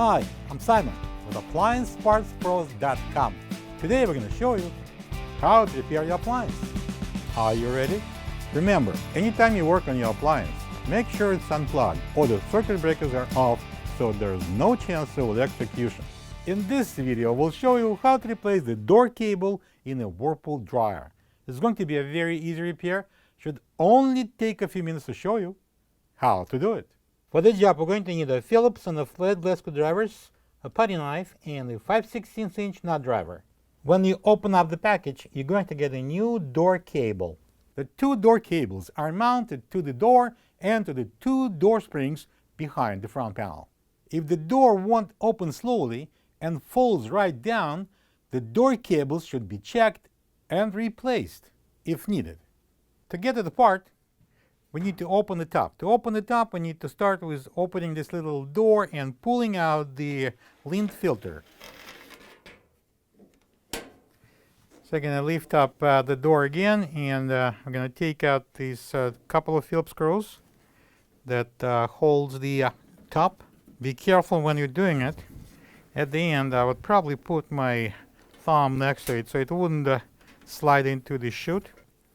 Hi, I'm Simon with AppliancePartsPros.com. Today we're going to show you how to repair your appliance. Are you ready? Remember, anytime you work on your appliance, make sure it's unplugged or the circuit breakers are off so there's no chance of electrocution. In this video, we'll show you how to replace the door cable in a Whirlpool dryer. It's going to be a very easy repair. Should only take a few minutes to show you how to do it. For this job, we're going to need a Phillips and a flathead screwdrivers, a putty knife, and a 5/16" nut driver. When you open up the package, you're going to get a new door cable. The two door cables are mounted to the door and to the two door springs behind the front panel. If the door won't open slowly and falls right down, the door cables should be checked and replaced if needed. To get it apart, we need to open the top. To open the top, we need to start with opening this little door and pulling out the lint filter. So I'm going to lift up the door again, and I'm going to take out these couple of Phillips screws that holds the top. Be careful when you're doing it. At the end, I would probably put my thumb next to it so it wouldn't slide into the chute.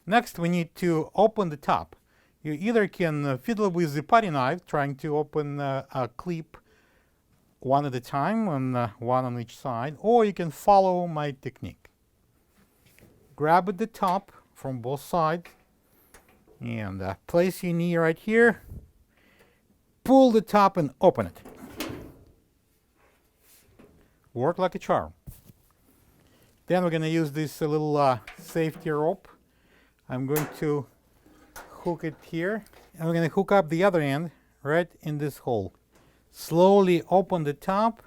Next, we need to open the top. You either can fiddle with the putty knife, trying to open a clip one at a time, one on each side, or you can follow my technique. Grab at the top from both sides and place your knee right here. Pull the top and open it. Work like a charm. Then we're going to use this little safety rope. I'm going to hook it here, and we're going to hook up the other end right in this hole. Slowly open the top,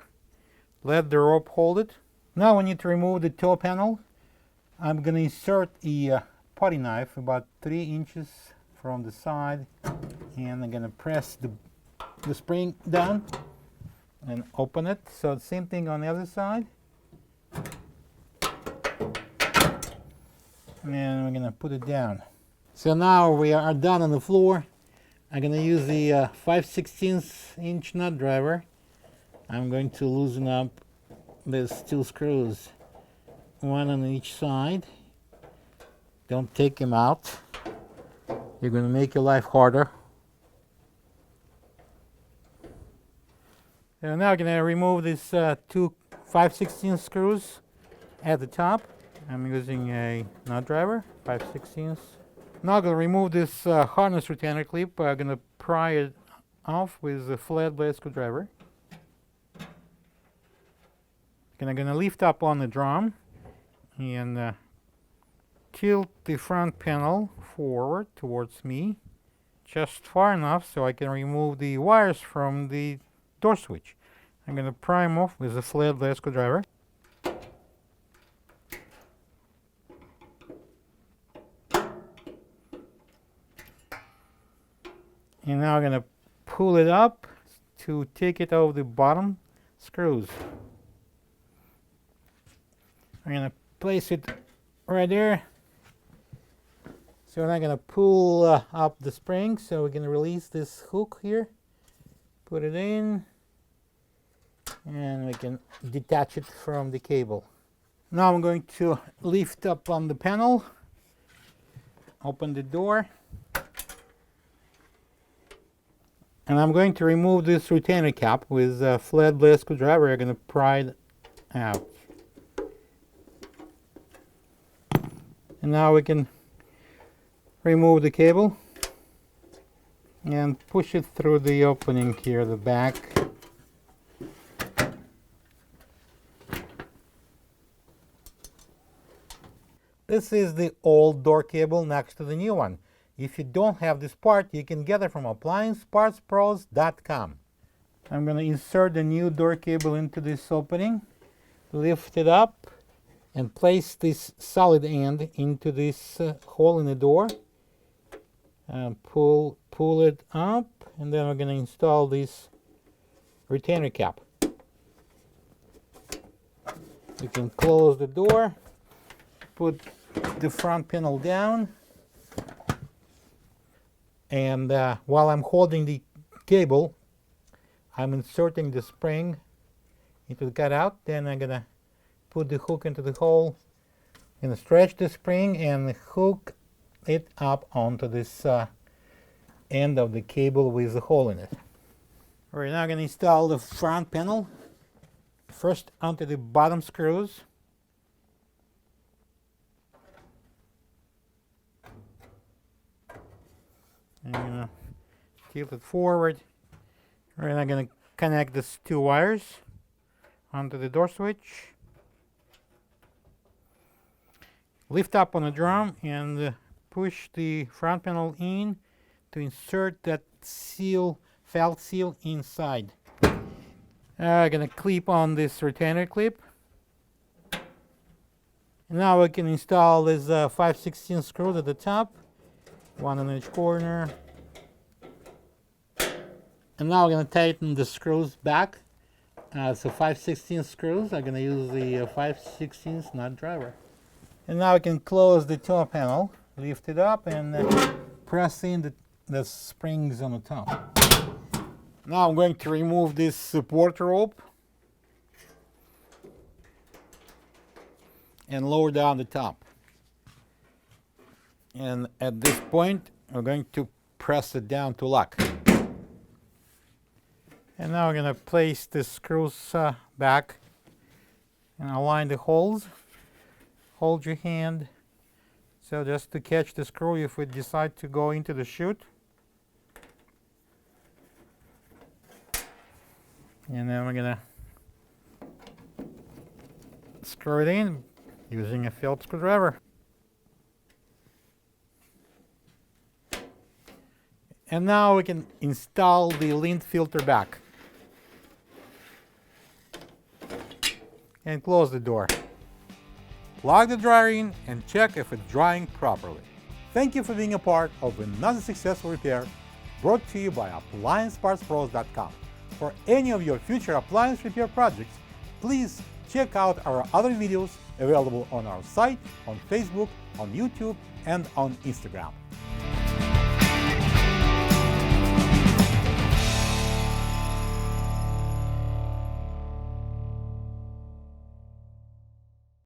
let the rope hold it. Now we need to remove the toe panel. I'm going to insert a putty knife about 3 inches from the side, and I'm going to press the spring down and open it. So same thing on the other side. And we're going to put it down. So now we are done on the floor. I'm going to use the 5/16" nut driver. I'm going to loosen up these two screws, one on each side. Don't take them out. You're going to make your life harder. So now I'm going to remove these two 5/16" screws at the top. I'm using a nut driver, 5/16. Now I'm going to remove this harness retainer clip. I'm going to pry it off with a flat blade screwdriver. And I'm going to lift up on the drum and tilt the front panel forward towards me, just far enough so I can remove the wires from the door switch. I'm going to pry them off with a flat blade screwdriver. And now I'm going to pull it up to take it out of the bottom screws. I'm going to place it right there. So now I'm going to pull up the spring. So we're going to release this hook here. Put it in. And we can detach it from the cable. Now I'm going to lift up on the panel. Open the door. And I'm going to remove this retainer cap with a flat blade screwdriver. I'm going to pry it out. And now we can remove the cable and push it through the opening here, the back. This is the old door cable next to the new one. If you don't have this part, you can get it from AppliancePartsPros.com. I'm going to insert the new door cable into this opening, lift it up, and place this solid end into this hole in the door. Pull it up, and then we're going to install this retainer cap. You can close the door, put the front panel down. And while I'm holding the cable, I'm inserting the spring it will cut out. Then I'm gonna put the hook into the hole, gonna stretch the spring and hook it up onto this end of the cable with the hole in it. We're now gonna install the front panel. First onto the bottom screws. I'm gonna tilt it forward. We're now gonna connect these two wires onto the door switch. Lift up on the drum and push the front panel in to insert that seal, felt seal inside. I'm gonna clip on this retainer clip. And now we can install these 5/16 screws at the top, one in each corner. And now we're gonna tighten the screws back. So 5/16 screws. I'm gonna use the 5/16 nut driver. And now we can close the top panel, lift it up, and press in the springs on the top. Now I'm going to remove this support rope and lower down the top. And at this point, we're going to press it down to lock. And now we're going to place the screws back and align the holes. Hold your hand so just to catch the screw if we decide to go into the chute. And then we're gonna screw it in using a Phillips screwdriver. And now we can install the lint filter back. And close the door. Plug the dryer in and check if it's drying properly. Thank you for being a part of another successful repair brought to you by AppliancePartsPros.com. For any of your future appliance repair projects, please check out our other videos available on our site, on Facebook, on YouTube, and on Instagram.